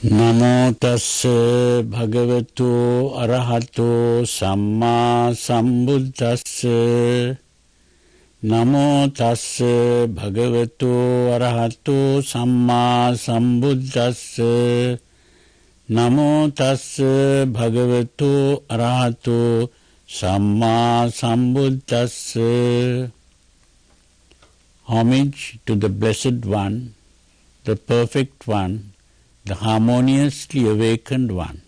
Namo tassa bhagavato arahato samma sambuddhassa. Namo tassa bhagavato arahato samma sambuddhassa. Namo tassa bhagavato arahato samma sambuddhassa. Homage to the Blessed One, the Perfect One, the harmoniously awakened one.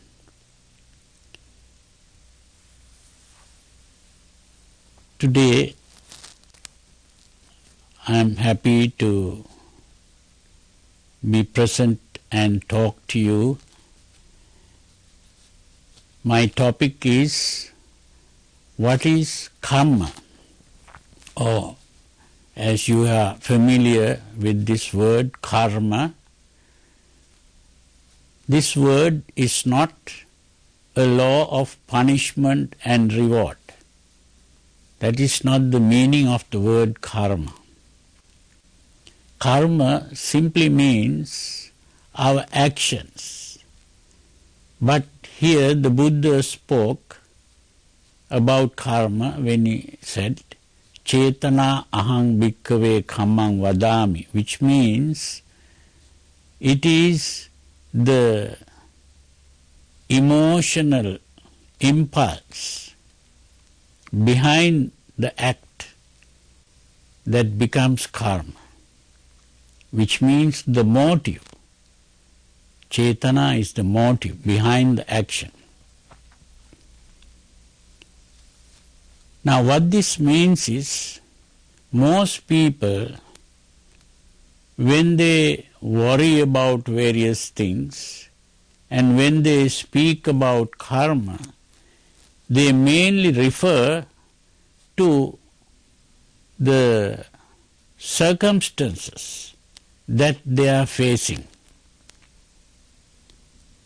Today I am happy to be present and talk to you. My topic is, what is karma? Or, as you are familiar with this word, karma, this word is not a law of punishment and reward. That is not the meaning of the word karma. Karma simply means our actions. But here the Buddha spoke about karma when he said, Cetana ahang bhikkhave kammang vadami, which means it is the emotional impulse behind the act that becomes karma, which means the motive. Cetana is the motive behind the action. Now what this means is, most people, when they worry about various things and when they speak about karma, they mainly refer to the circumstances that they are facing.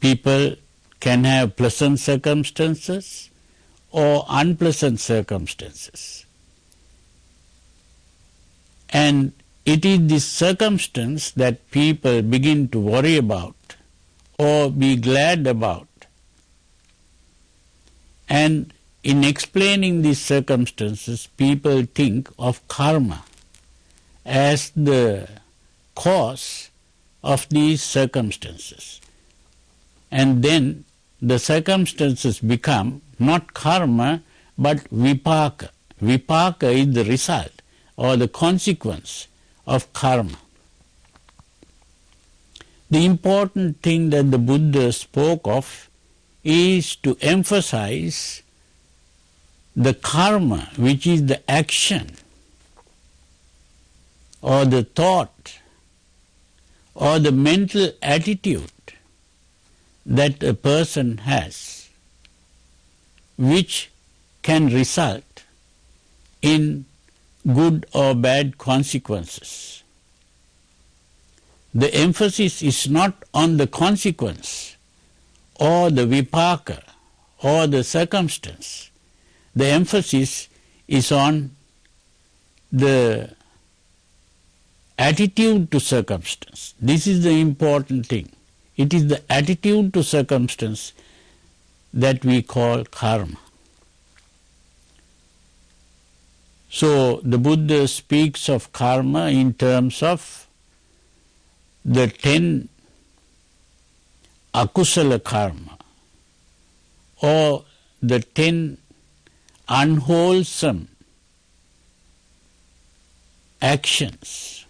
People can have pleasant circumstances or unpleasant circumstances. And it is this circumstance that people begin to worry about or be glad about. And in explaining these circumstances, people think of karma as the cause of these circumstances. And then the circumstances become not karma but vipaka. Vipaka is the result or the consequence of karma. The important thing that the Buddha spoke of is to emphasize the karma, which is the action or the thought or the mental attitude that a person has, which can result in good or bad consequences. The emphasis is not on the consequence or the vipaka or the circumstance. The emphasis is on the attitude to circumstance. This is the important thing. It is the attitude to circumstance that we call karma. So the Buddha speaks of karma in terms of the 10 akusala karma or the 10 unwholesome actions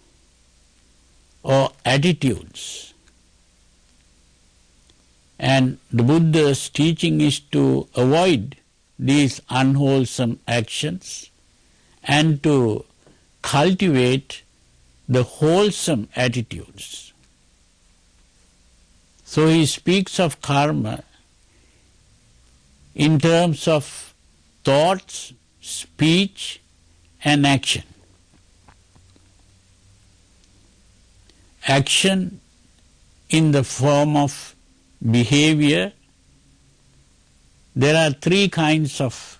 or attitudes. And the Buddha's teaching is to avoid these unwholesome actions and to cultivate the wholesome attitudes. So he speaks of karma in terms of thoughts, speech and action. Action in the form of behavior. There are 3 kinds of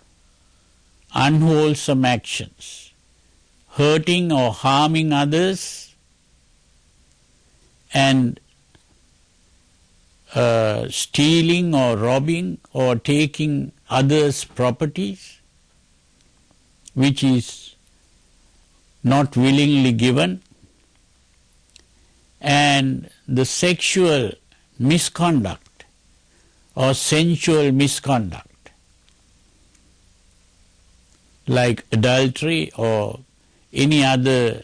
unwholesome actions: hurting or harming others, and stealing or robbing or taking others' properties, which is not willingly given, and the sexual misconduct or sensual misconduct, like adultery or any other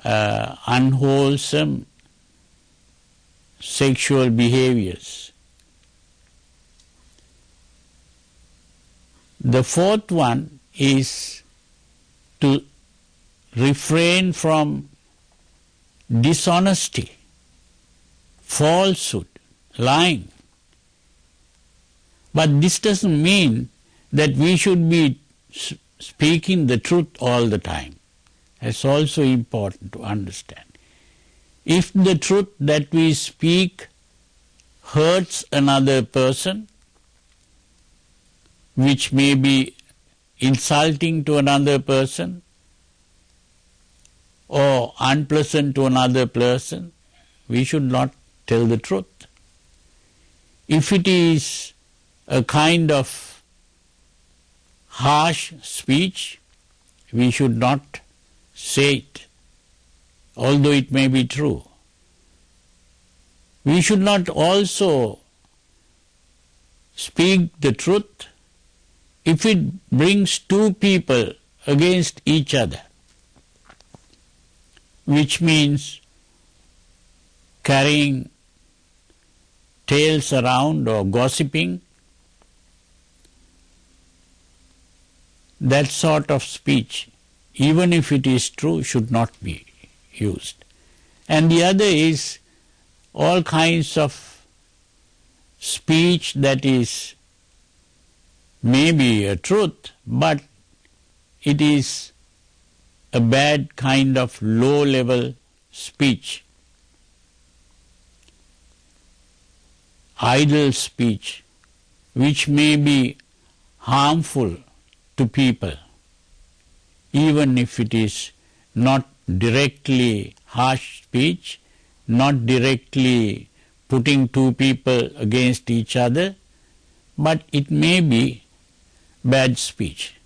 unwholesome sexual behaviors. The fourth one is to refrain from dishonesty, falsehood, lying. But this doesn't mean that we should be speaking the truth all the time. That's also important to understand. If the truth that we speak hurts another person, which may be insulting to another person or unpleasant to another person, we should not tell the truth. If it is a kind of harsh speech, we should not say it, although it may be true. We should not also speak the truth if it brings two people against each other, which means carrying tales around or gossiping. That sort of speech, even if it is true, should not be used. And the other is all kinds of speech that is maybe a truth, but it is a bad kind of low-level speech, idle speech, which may be harmful to people, even if it is not directly harsh speech, not directly putting two people against each other, but it may be bad speech.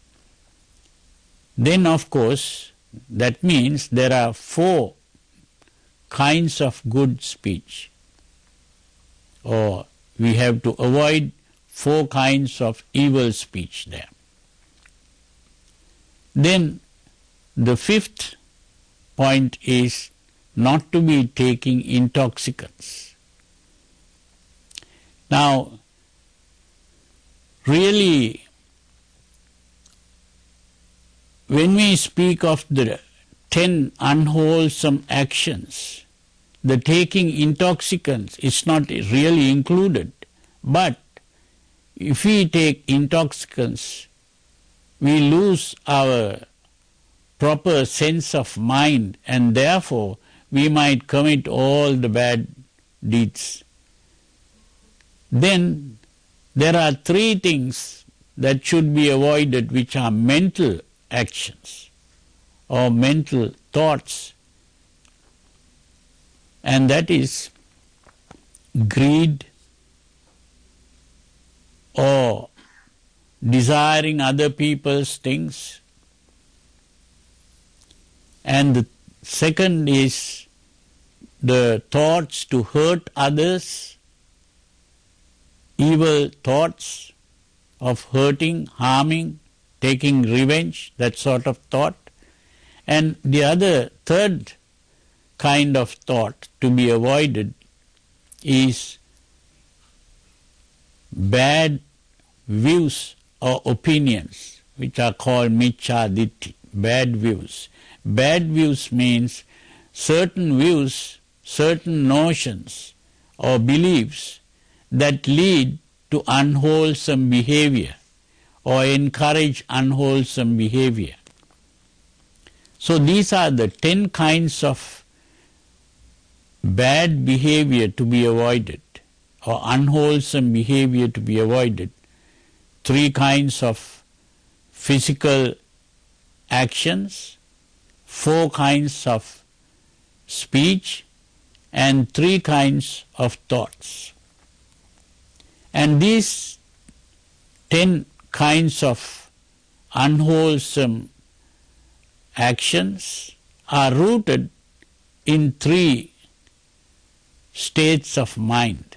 Then, of course, that means there are four kinds of good speech, or we have to avoid four kinds of evil speech there. Then the fifth point is not to be taking intoxicants. Now, really, when we speak of the 10 unwholesome actions, the taking intoxicants is not really included. But if we take intoxicants, we lose our proper sense of mind, and therefore we might commit all the bad deeds. Then there are three things that should be avoided, which are mental actions or mental thoughts, and that is greed or desiring other people's things, and the second is the thoughts to hurt others, evil thoughts of hurting, harming, taking revenge, that sort of thought. And the other, third kind of thought to be avoided is bad views or opinions, which are called miccha ditthi, bad views. Bad views means certain views, certain notions or beliefs that lead to unwholesome behavior or encourage unwholesome behavior. So these are the 10 kinds of bad behavior to be avoided or unwholesome behavior to be avoided. 3 kinds of physical actions, 4 kinds of speech, and 3 kinds of thoughts. And these 10 kinds of unwholesome actions are rooted in 3 states of mind,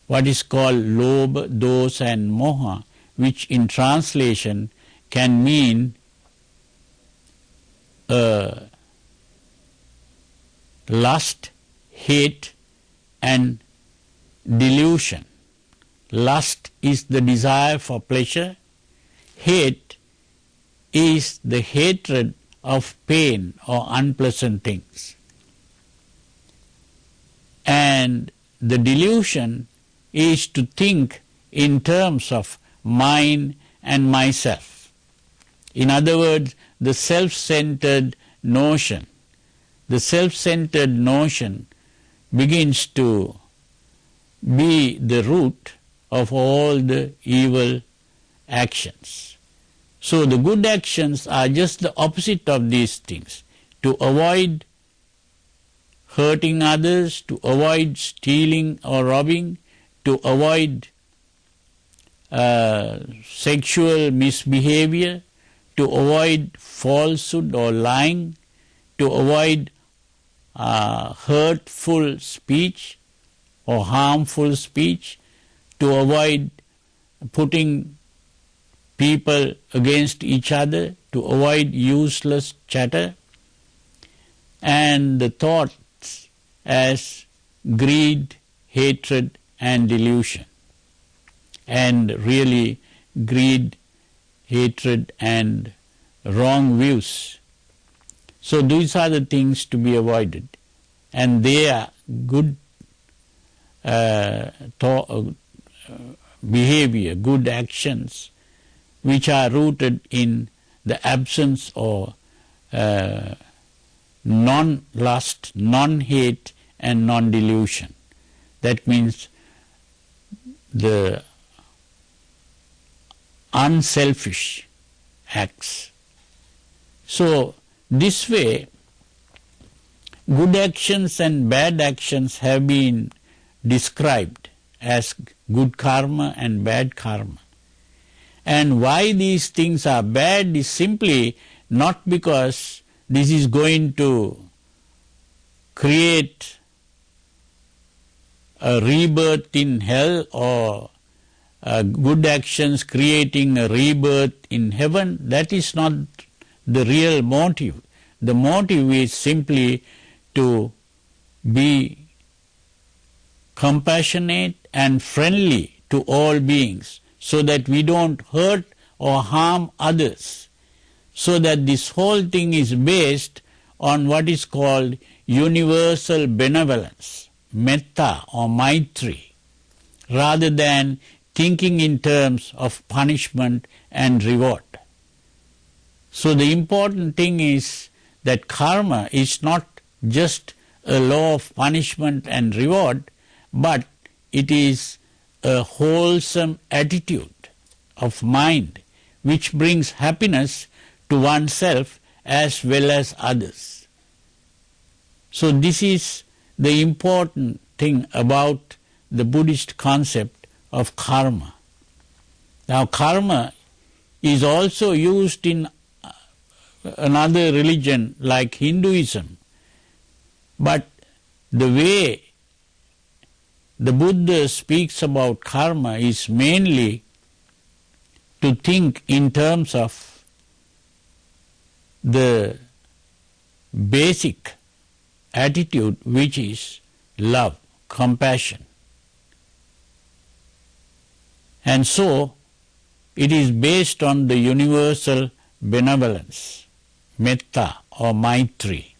what is called lobha, dosa and moha, which in translation can mean lust, hate and delusion. Lust is the desire for pleasure, hate is the hatred of pain or unpleasant things, and the delusion is to think in terms of mine and myself. In other words, the self-centered notion. The self-centered notion begins to be the root of all the evil actions. So the good actions are just the opposite of these things. To avoid hurting others, to avoid stealing or robbing, to avoid sexual misbehavior, to avoid falsehood or lying, to avoid hurtful speech or harmful speech, to avoid putting people against each other, to avoid useless chatter, and the thoughts as greed, hatred and delusion. And really greed, hatred and wrong views. So these are the things to be avoided, and they are good behavior, good actions which are rooted in the absence or non-lust, non-hate and non-delusion. That means the unselfish acts. So this way, good actions and bad actions have been described as good karma and bad karma. And why these things are bad is simply not because this is going to create a rebirth in hell, or good actions creating a rebirth in heaven. That is not the real motive. The motive is simply to be compassionate and friendly to all beings, so that we don't hurt or harm others, so that this whole thing is based on what is called universal benevolence, metta or maitri, rather than thinking in terms of punishment and reward. So the important thing is that karma is not just a law of punishment and reward, but it is a wholesome attitude of mind which brings happiness to oneself as well as others. So this is the important thing about the Buddhist concept of karma. Now karma is also used in another religion like Hinduism, but the way the Buddha speaks about karma is mainly to think in terms of the basic attitude, which is love, compassion. And so it is based on the universal benevolence, metta or maitri.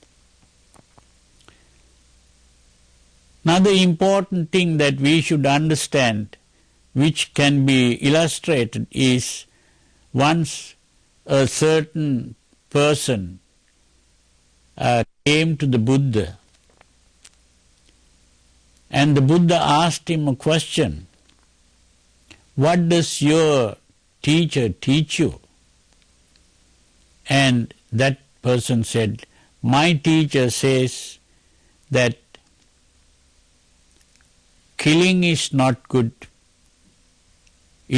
Another important thing that we should understand, which can be illustrated, is once a certain person came to the Buddha, and the Buddha asked him a question, "What does your teacher teach you?" And that person said, "My teacher says that killing is not good,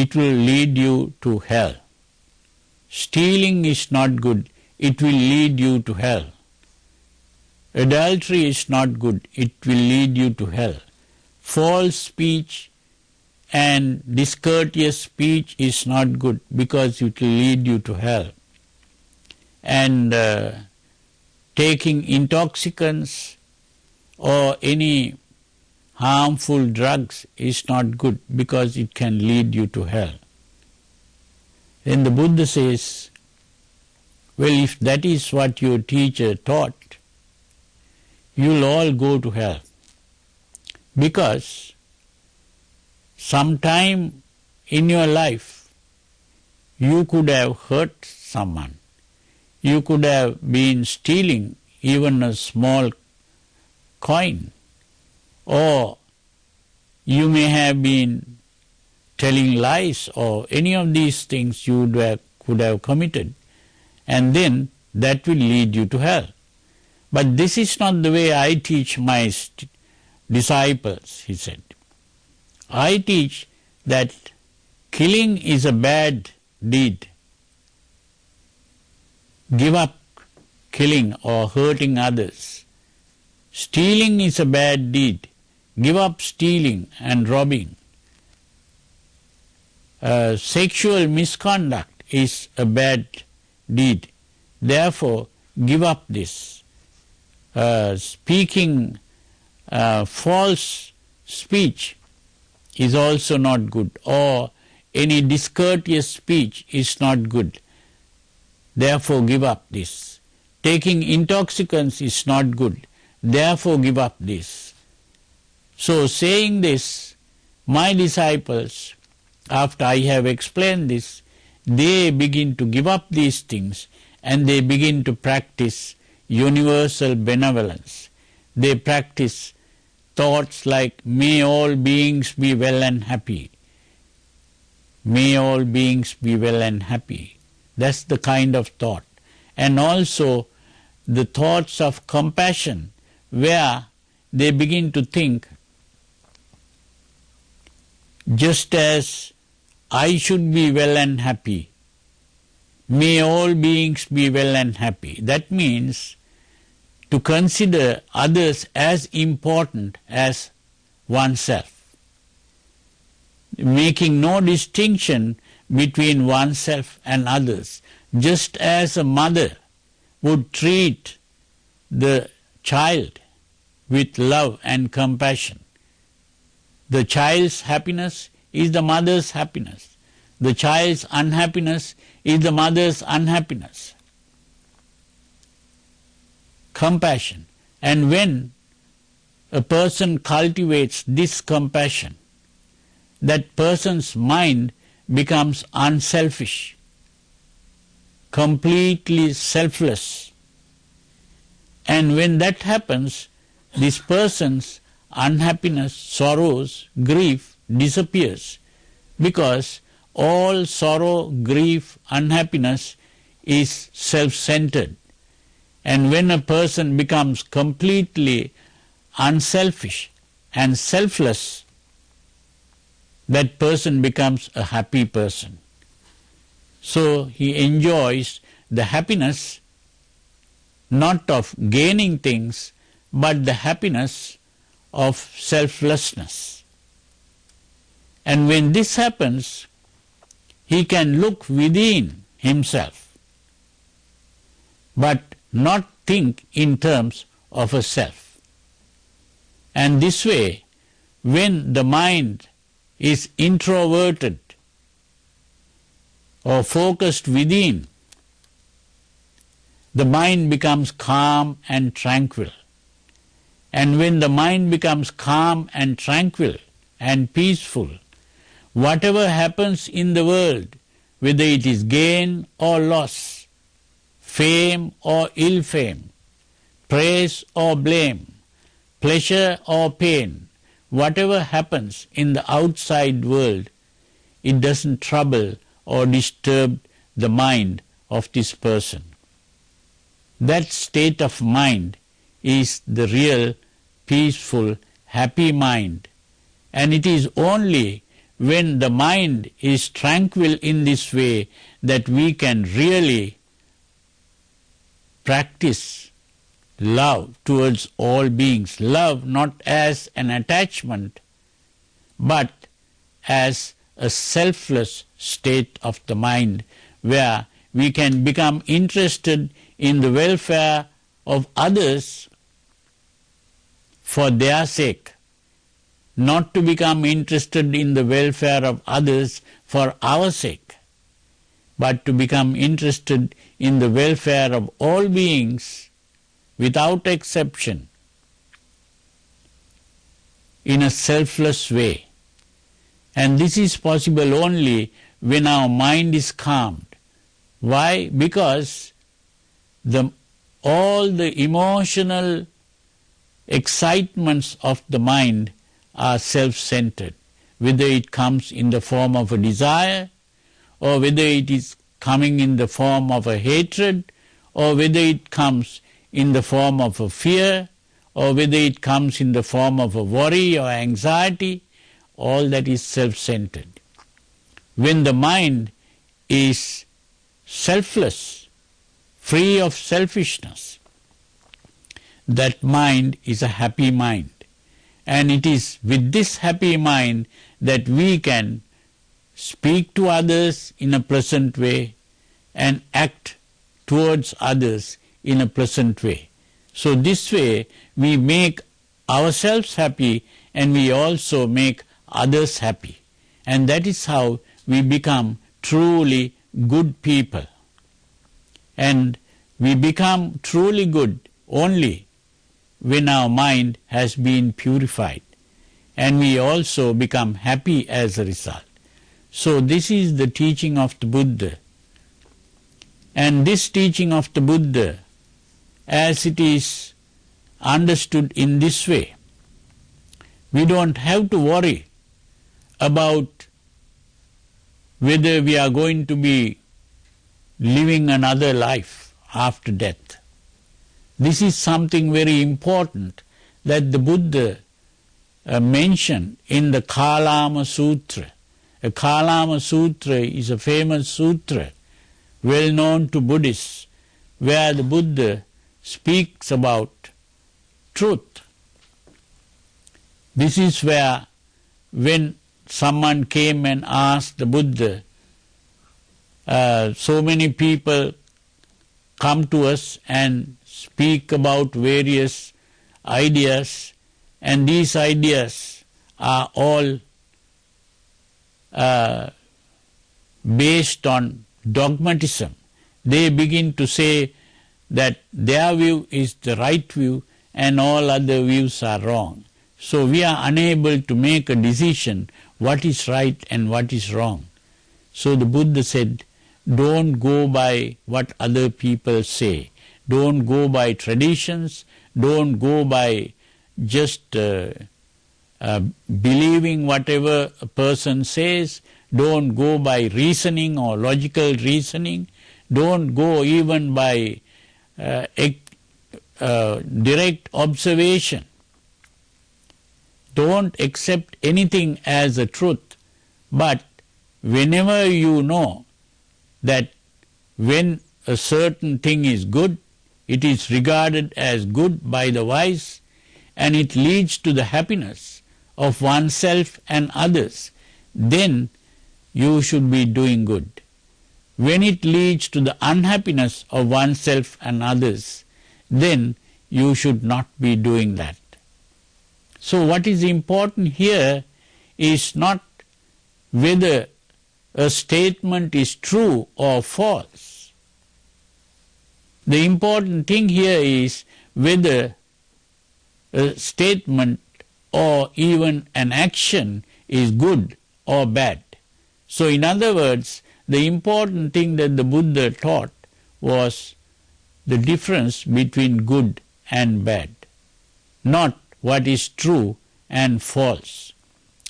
it will lead you to hell. Stealing is not good, it will lead you to hell. Adultery is not good, it will lead you to hell. False speech and discourteous speech is not good because it will lead you to hell. And taking intoxicants or any harmful drugs is not good because it can lead you to hell. Then the Buddha says, well, if that is what your teacher taught, you'll all go to hell. Because sometime in your life you could have hurt someone. You could have been stealing even a small coin, or you may have been telling lies, or any of these things you could have committed, and then that will lead you to hell. But this is not the way I teach my disciples, he said. I teach that killing is a bad deed. Give up killing or hurting others. Stealing is a bad deed. Give up stealing and robbing. Sexual misconduct is a bad deed. Therefore, give up this. Speaking false speech is also not good, or any discourteous speech is not good. Therefore, give up this. Taking intoxicants is not good. Therefore, give up this. So, saying this, my disciples, after I have explained this, they begin to give up these things and they begin to practice universal benevolence. They practice thoughts like, may all beings be well and happy. May all beings be well and happy. That's the kind of thought. And also the thoughts of compassion, where they begin to think, just as I should be well and happy, may all beings be well and happy. That means to consider others as important as oneself, making no distinction between oneself and others, just as a mother would treat the child with love and compassion. The child's happiness is the mother's happiness. The child's unhappiness is the mother's unhappiness. Compassion. And when a person cultivates this compassion, that person's mind becomes unselfish, completely selfless. And when that happens, this person's unhappiness, sorrows, grief disappears, because all sorrow, grief, unhappiness is self-centered. And when a person becomes completely unselfish and selfless, that person becomes a happy person. So he enjoys the happiness not of gaining things, but the happiness of selflessness. And when this happens, he can look within himself, but not think in terms of a self. And this way, when the mind is introverted or focused within, the mind becomes calm and tranquil. And when the mind becomes calm and tranquil and peaceful, whatever happens in the world, whether it is gain or loss, fame or ill fame, praise or blame, pleasure or pain, whatever happens in the outside world, it doesn't trouble or disturb the mind of this person. That state of mind is the real, peaceful, happy mind. And it is only when the mind is tranquil in this way, that we can really practice love towards all beings. Love not as an attachment, but as a selfless state of the mind, where we can become interested in the welfare of others for their sake, not to become interested in the welfare of others for our sake, but to become interested in the welfare of all beings without exception, in a selfless way. And this is possible only when our mind is calmed. Why? Because all the emotional excitements of the mind are self-centered, whether it comes in the form of a desire, or whether it is coming in the form of a hatred, or whether it comes in the form of a fear, or whether it comes in the form of a worry or anxiety, all that is self-centered. When the mind is selfless, free of selfishness, that mind is a happy mind. And it is with this happy mind that we can speak to others in a pleasant way and act towards others in a pleasant way. So this way we make ourselves happy and we also make others happy. And that is how we become truly good people. And we become truly good only when our mind has been purified, and we also become happy as a result. So this is the teaching of the Buddha. And this teaching of the Buddha, as it is understood in this way, we don't have to worry about whether we are going to be living another life after death. This is something very important that the Buddha mentioned in the Kalama Sutra. The Kalama Sutra is a famous sutra, well known to Buddhists, where the Buddha speaks about truth. This is where, when someone came and asked the Buddha, so many people come to us and speak about various ideas, and these ideas are all based on dogmatism. They begin to say that their view is the right view and all other views are wrong. So we are unable to make a decision what is right and what is wrong. So the Buddha said, don't go by what other people say. Don't go by traditions. Don't go by just believing whatever a person says. Don't go by reasoning or logical reasoning. Don't go even by direct observation. Don't accept anything as a truth. But whenever you know that when a certain thing is good, it is regarded as good by the wise, and it leads to the happiness of oneself and others, then you should be doing good. When it leads to the unhappiness of oneself and others, then you should not be doing that. So what is important here is not whether a statement is true or false. The important thing here is whether a statement or even an action is good or bad. So in other words, the important thing that the Buddha taught was the difference between good and bad, not what is true and false.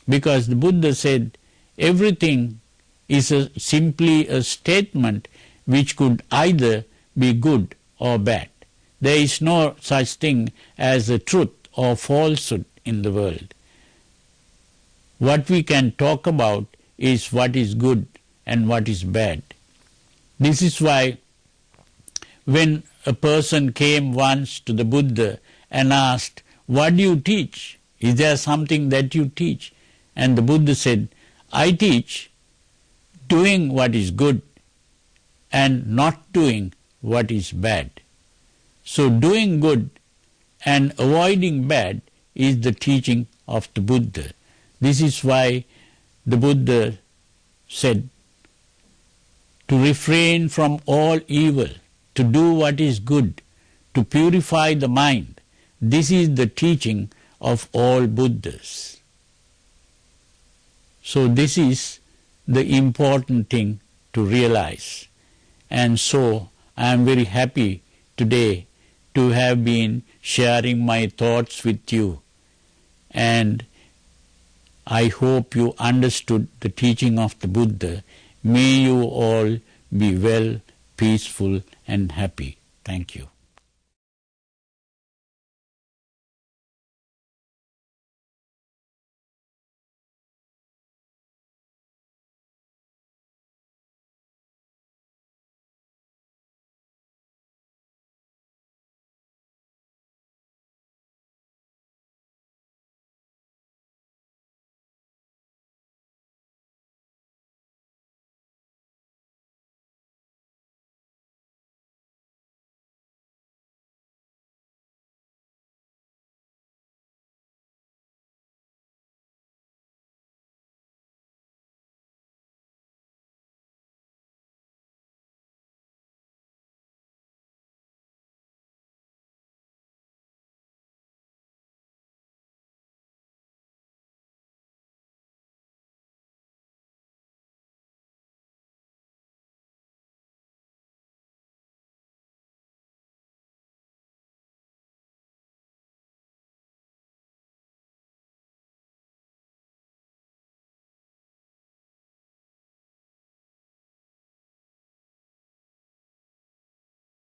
Because the Buddha said everything is simply a statement which could either be good or bad. There is no such thing as a truth or falsehood in the world. What we can talk about is what is good and what is bad. This is why when a person came once to the Buddha and asked, "What do you teach? Is there something that you teach?" And the Buddha said, "I teach doing what is good and not doing what is bad." So doing good and avoiding bad is the teaching of the Buddha. This is why the Buddha said to refrain from all evil, to do what is good, to purify the mind. This is the teaching of all Buddhas. So this is the important thing to realize. And so I am very happy today to have been sharing my thoughts with you. And I hope you understood the teaching of the Buddha. May you all be well, peaceful and happy. Thank you.